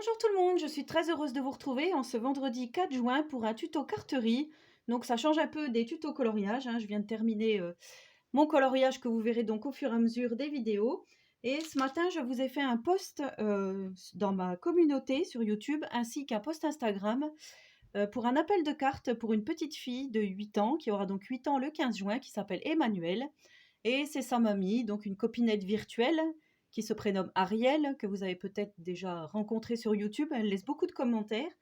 Bonjour tout le monde, je suis très heureuse de vous retrouver en ce vendredi 4 juin pour un tuto carterie. Donc ça change un peu des tutos coloriage, hein. Je viens de terminer mon coloriage que vous verrez donc au fur et à mesure des vidéos. Et ce matin, je vous ai fait un post dans ma communauté sur YouTube ainsi qu'un post Instagram pour un appel de cartes pour une petite fille de 8 ans qui aura donc 8 ans le 15 juin qui s'appelle Emmanuel. Et c'est sa mamie, donc une copinette virtuelle qui se prénomme Ariel, que vous avez peut-être déjà rencontrée sur YouTube. Elle laisse beaucoup de commentaires,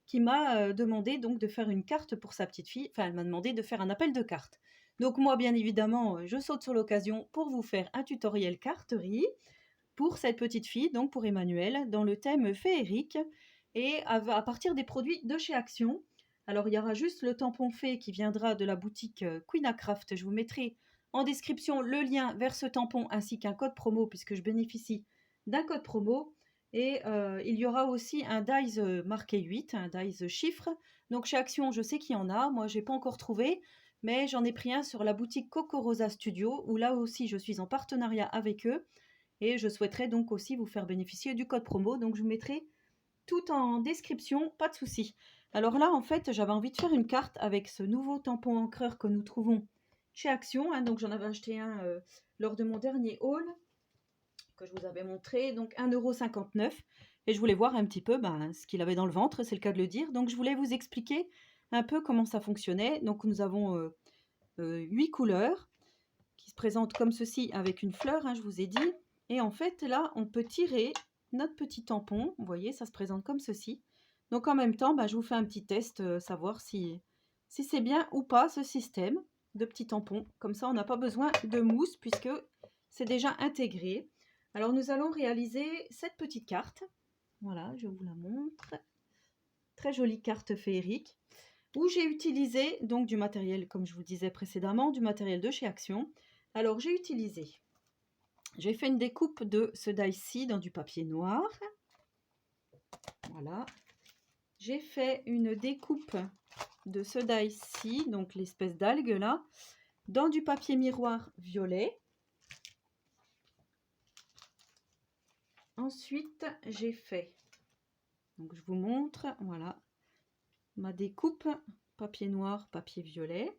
qui m'a demandé donc de faire une carte pour sa petite fille. Enfin, elle m'a demandé de faire un appel de cartes. Donc moi, bien évidemment, je saute sur l'occasion pour vous faire un tutoriel carterie pour cette petite fille, donc pour Emmanuel, dans le thème féerique et à partir des produits de chez Action. Alors, il y aura juste le tampon fée qui viendra de la boutique Queen Craft. Je vous mettrai en description le lien vers ce tampon ainsi qu'un code promo puisque je bénéficie d'un code promo. Et il y aura aussi un dies marqué 8, un dies chiffre. Donc chez Action, je sais qu'il y en a. Moi, je n'ai pas encore trouvé, mais j'en ai pris un sur la boutique Coco Rosa Studio, où là aussi, je suis en partenariat avec eux. Et je souhaiterais donc aussi vous faire bénéficier du code promo. Donc je vous mettrai tout en description, pas de souci. Alors là, en fait, j'avais envie de faire une carte avec ce nouveau tampon encreur que nous trouvons chez Action. Hein. Donc j'en avais acheté un lors de mon dernier haul que je vous avais montré. Donc 1,59 €. Et je voulais voir un petit peu ce qu'il avait dans le ventre, c'est le cas de le dire. Donc je voulais vous expliquer un peu comment ça fonctionnait. Donc nous avons 8 couleurs qui se présentent comme ceci avec une fleur, hein, je vous ai dit. Et en fait, là, on peut tirer notre petit tampon. Vous voyez, ça se présente comme ceci. Donc en même temps, je vous fais un petit test, savoir si c'est bien ou pas ce système de petits tampons. Comme ça, on n'a pas besoin de mousse puisque c'est déjà intégré. Alors nous allons réaliser cette petite carte. Voilà, je vous la montre. Très jolie carte féerique où j'ai utilisé donc du matériel, comme je vous disais précédemment, du matériel de chez Action. Alors j'ai fait une découpe de ce die-ci dans du papier noir. Voilà. J'ai fait une découpe de ce die-ci, donc l'espèce d'algue là, dans du papier miroir violet. Ensuite, j'ai fait, donc je vous montre, voilà, ma découpe papier noir, papier violet.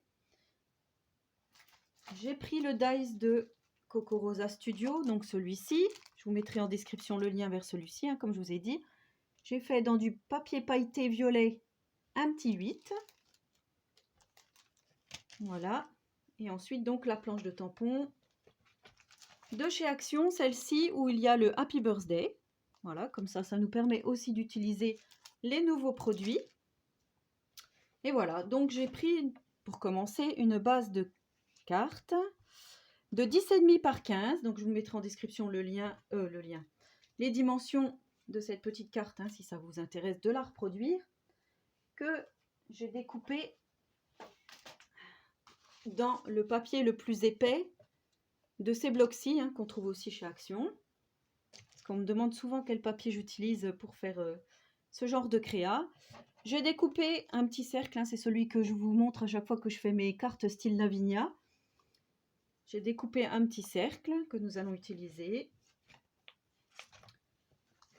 J'ai pris le dies de Coco Rosa Studio, donc celui-ci. Je vous mettrai en description le lien vers celui-ci, hein, comme je vous ai dit. J'ai fait dans du papier pailleté violet un petit 8. Voilà. Et ensuite, donc, la planche de tampon de chez Action, celle-ci où il y a le Happy Birthday. Voilà, comme ça nous permet aussi d'utiliser les nouveaux produits. Et voilà, donc j'ai pris, pour commencer, une base de cartes de 10,5 par 15. Donc, je vous mettrai en description le lien, les dimensions de cette petite carte, hein, si ça vous intéresse de la reproduire, que j'ai découpé dans le papier le plus épais de ces blocs-ci, hein, qu'on trouve aussi chez Action. Parce qu'on me demande souvent quel papier j'utilise pour faire ce genre de créa. J'ai découpé un petit cercle, hein, c'est celui que je vous montre à chaque fois que je fais mes cartes style Lavinia. J'ai découpé un petit cercle que nous allons utiliser.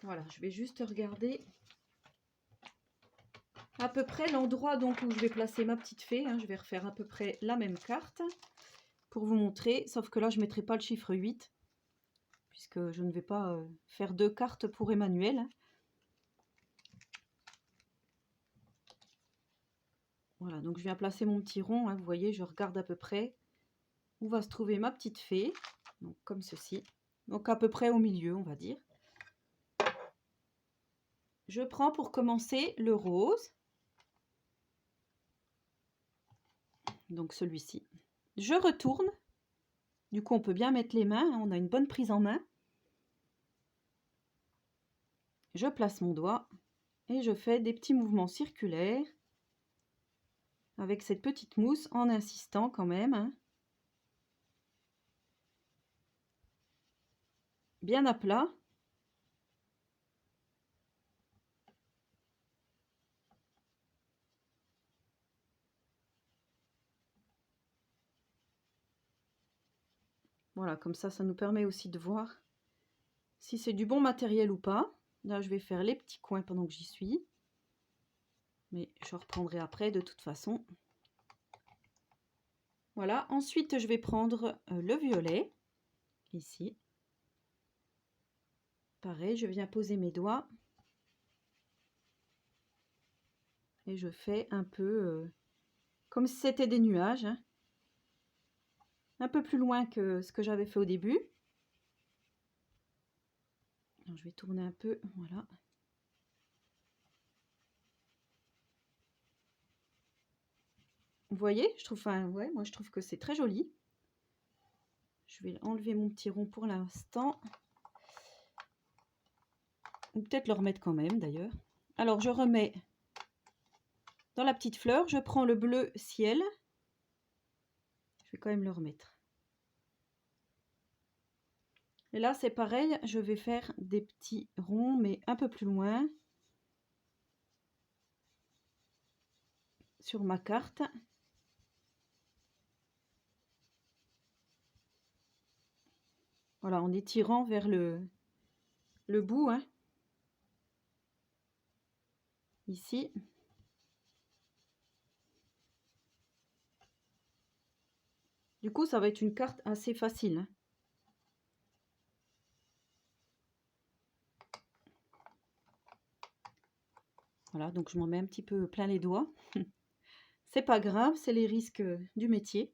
Voilà, je vais juste regarder à peu près l'endroit donc où je vais placer ma petite fée. Hein. Je vais refaire à peu près la même carte pour vous montrer, sauf que là je ne mettrai pas le chiffre 8 puisque je ne vais pas faire 2 cartes pour Emmanuel. Hein. Voilà, donc je viens placer mon petit rond, hein, vous voyez, je regarde à peu près où va se trouver ma petite fée, donc comme ceci, donc à peu près au milieu, on va dire. Je prends pour commencer le rose, donc celui-ci. Je retourne, du coup on peut bien mettre les mains, hein, on a une bonne prise en main. Je place mon doigt et je fais des petits mouvements circulaires avec cette petite mousse en insistant quand même. Hein. Bien à plat. Voilà, comme ça nous permet aussi de voir si c'est du bon matériel ou pas. Là, je vais faire les petits coins pendant que j'y suis. Mais je reprendrai après de toute façon. Voilà, ensuite je vais prendre le violet, ici. Pareil, je viens poser mes doigts. Et je fais un peu comme si c'était des nuages. Hein. Un peu plus loin que ce que j'avais fait au début. Alors, je vais tourner un peu, voilà. Vous voyez, je trouve, enfin, ouais, moi je trouve que c'est très joli. Je vais enlever mon petit rond pour l'instant. Ou peut-être le remettre quand même d'ailleurs. Alors je remets dans la petite fleur, je prends le bleu ciel. Je vais quand même le remettre. Et là c'est pareil, je vais faire des petits ronds mais un peu plus loin. Sur ma carte. Voilà, en étirant vers le bout. Hein. Ici. Du coup, ça va être une carte assez facile. Hein. Voilà, donc je m'en mets un petit peu plein les doigts. C'est pas grave, c'est les risques du métier.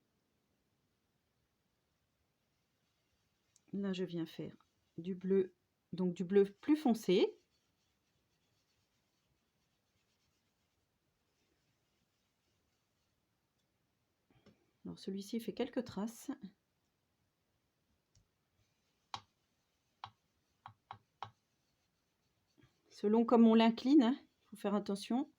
Là, je viens faire du bleu, donc du bleu plus foncé. Alors celui-ci fait quelques traces. Selon comme on l'incline, hein, faut faire attention.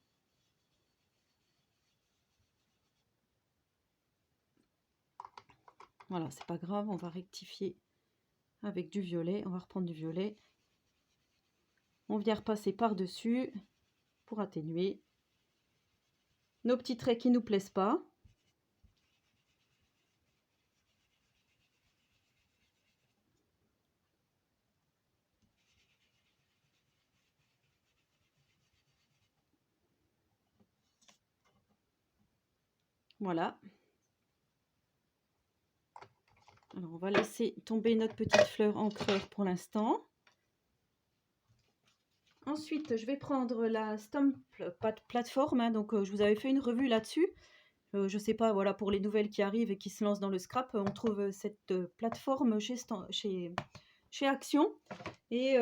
Voilà, c'est pas grave, on va rectifier avec du violet. On va reprendre du violet. On vient repasser par-dessus pour atténuer nos petits traits qui nous plaisent pas. Voilà. Alors, on va laisser tomber notre petite fleur encreur pour l'instant. Ensuite, je vais prendre la Stamp Platform. Hein, donc, je vous avais fait une revue là-dessus. Je sais pas, voilà, pour les nouvelles qui arrivent et qui se lancent dans le scrap, on trouve cette plateforme chez Action. Et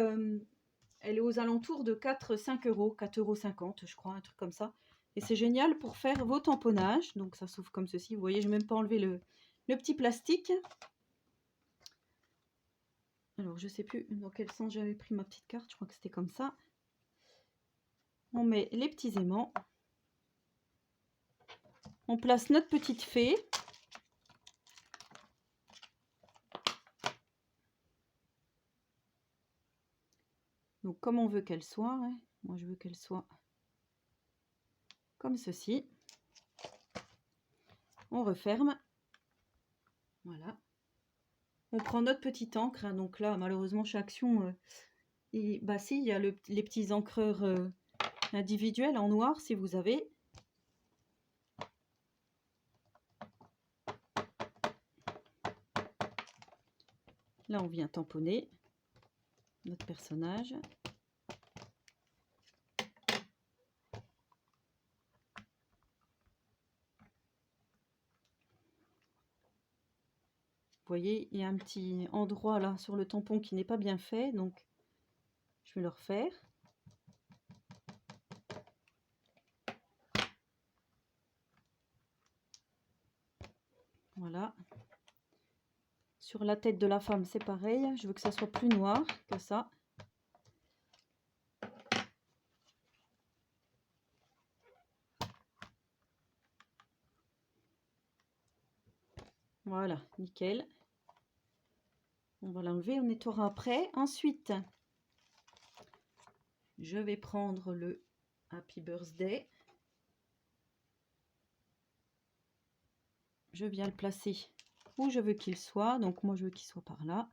elle est aux alentours de 4-5 euros, 4,50 € je crois, un truc comme ça. Et c'est génial pour faire vos tamponnages. Donc ça s'ouvre comme ceci. Vous voyez, je n'ai même pas enlevé le petit plastique. Alors je ne sais plus dans quel sens j'avais pris ma petite carte. Je crois que c'était comme ça. On met les petits aimants. On place notre petite fée. Donc comme on veut qu'elle soit, hein. Moi je veux qu'elle soit comme ceci. On referme. Voilà. On prend notre petite encre. Hein. Donc là, malheureusement, chez Action, bah si, il y a les petits encreurs individuels en noir, si vous avez. Là, on vient tamponner notre personnage. Vous voyez, il y a un petit endroit là sur le tampon qui n'est pas bien fait, donc je vais le refaire. Voilà. Sur la tête de la femme, c'est pareil. Je veux que ça soit plus noir que ça. Voilà, nickel. On va l'enlever, on nettoiera après. Ensuite, je vais prendre le Happy Birthday. Je viens le placer où je veux qu'il soit. Donc moi, je veux qu'il soit par là.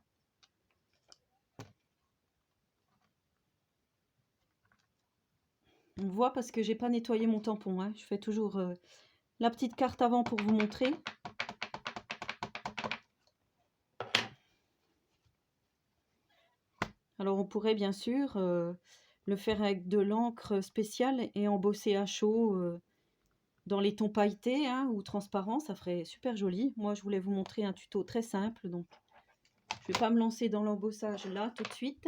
On voit parce que j'ai pas nettoyé mon tampon, hein. Je fais toujours la petite carte avant pour vous montrer. Alors on pourrait bien sûr le faire avec de l'encre spéciale et embosser à chaud dans les tons pailletés, hein, ou transparents, ça ferait super joli. Moi je voulais vous montrer un tuto très simple, donc je vais pas me lancer dans l'embossage là tout de suite.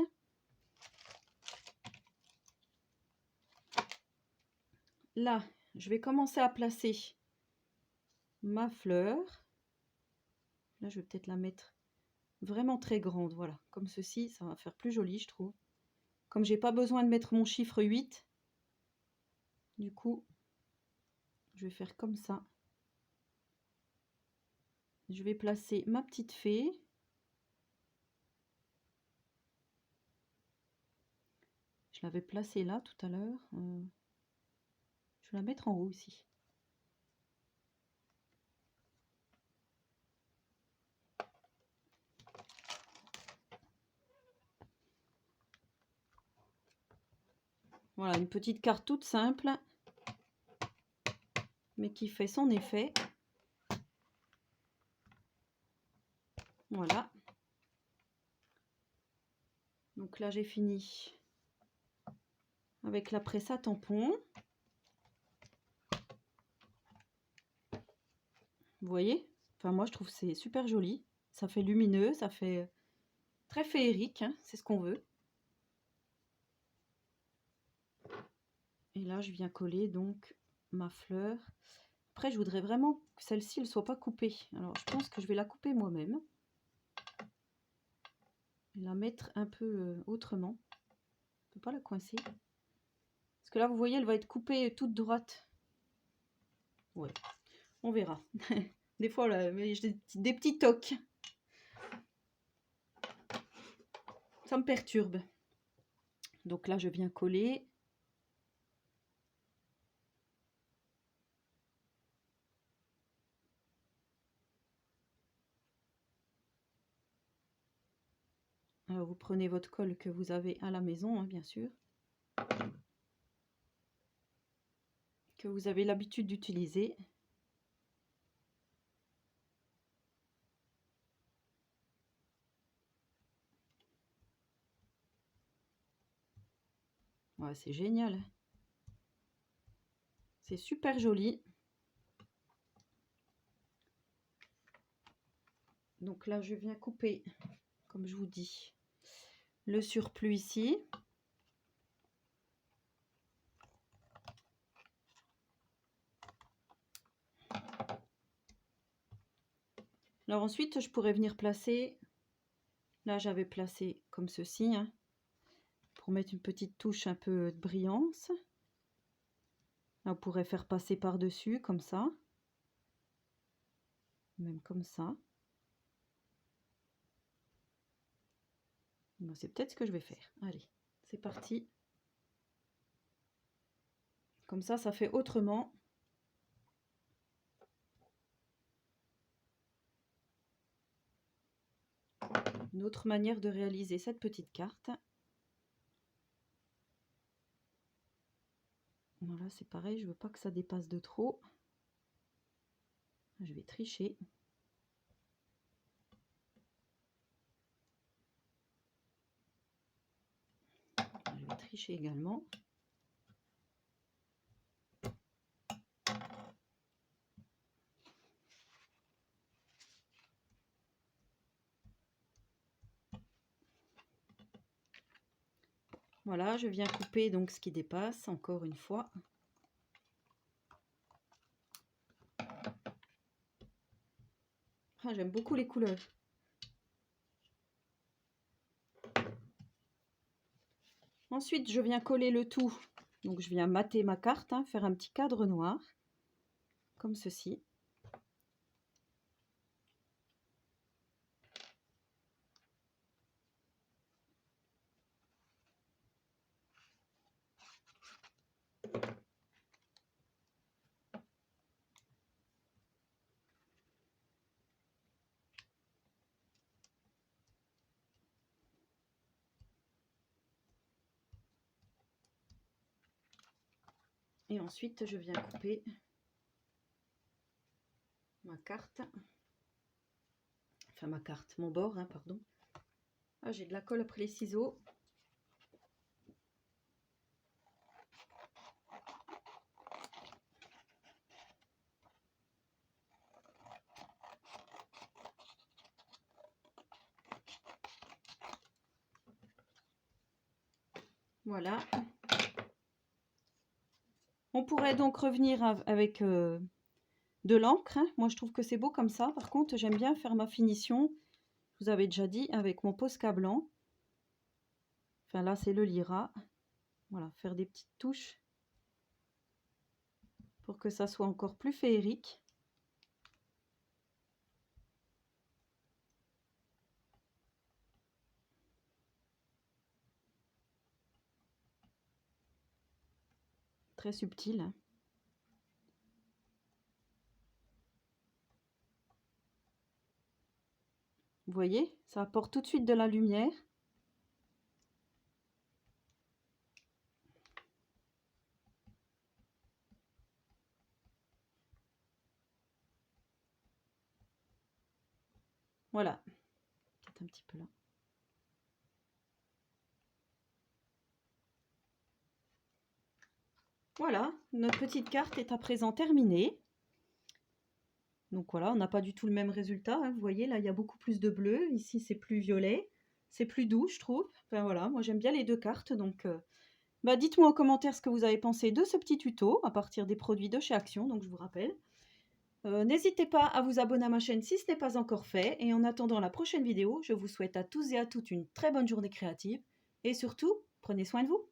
Là, je vais commencer à placer ma fleur. Là, je vais peut-être la mettre vraiment très grande, voilà, comme ceci, ça va faire plus joli, je trouve. Comme j'ai pas besoin de mettre mon chiffre 8, du coup, je vais faire comme ça. Je vais placer ma petite fée. Je l'avais placée là tout à l'heure. Je vais la mettre en haut ici. Voilà, une petite carte toute simple, mais qui fait son effet. Voilà. Donc là, j'ai fini avec la presse à tampon. Vous voyez? Enfin, moi, je trouve que c'est super joli. Ça fait lumineux, ça fait très féerique, hein, c'est ce qu'on veut. Et là, je viens coller donc ma fleur. Après, je voudrais vraiment que celle-ci ne soit pas coupée. Alors, je pense que je vais la couper moi-même. Et la mettre un peu autrement. Je ne peux pas la coincer. Parce que là, vous voyez, elle va être coupée toute droite. Ouais, on verra. Des fois, là, j'ai des petits tocs. Ça me perturbe. Donc là, je viens coller. Alors, vous prenez votre colle que vous avez à la maison, hein, bien sûr. Que vous avez l'habitude d'utiliser. Ouais, c'est génial. C'est super joli. Donc là, je viens couper, comme je vous dis, le surplus ici. Alors ensuite, je pourrais venir placer, là j'avais placé comme ceci, hein, pour mettre une petite touche un peu de brillance. Là, on pourrait faire passer par-dessus, comme ça. Même comme ça. Bon, c'est peut-être ce que je vais faire. Allez, c'est parti. Comme ça fait autrement. Une autre manière de réaliser cette petite carte. Voilà, c'est pareil, je veux pas que ça dépasse de trop. Je vais tricher. Je vais tricher également. Voilà, je viens couper donc ce qui dépasse, encore une fois. Ah, j'aime beaucoup les couleurs. Ensuite, je viens coller le tout. Donc, je viens mater ma carte, hein, faire un petit cadre noir, comme ceci. Et ensuite, je viens couper ma carte. Enfin, ma carte, mon bord, hein, pardon. Ah, j'ai de la colle après les ciseaux. Voilà. On pourrait donc revenir avec de l'encre. Hein. Moi, je trouve que c'est beau comme ça. Par contre, j'aime bien faire ma finition. Je vous avais déjà dit, avec mon Posca blanc. Enfin, là, c'est le Lyra. Voilà, faire des petites touches pour que ça soit encore plus féerique. Très subtil. Hein. Vous voyez, ça apporte tout de suite de la lumière. Voilà, peut-être un petit peu là. Voilà, notre petite carte est à présent terminée. Donc voilà, on n'a pas du tout le même résultat. Hein. Vous voyez, là, il y a beaucoup plus de bleu. Ici, c'est plus violet. C'est plus doux, je trouve. Enfin voilà, moi j'aime bien les deux cartes. Donc dites-moi en commentaire ce que vous avez pensé de ce petit tuto à partir des produits de chez Action, donc je vous rappelle. N'hésitez pas à vous abonner à ma chaîne si ce n'est pas encore fait. Et en attendant la prochaine vidéo, je vous souhaite à tous et à toutes une très bonne journée créative. Et surtout, prenez soin de vous.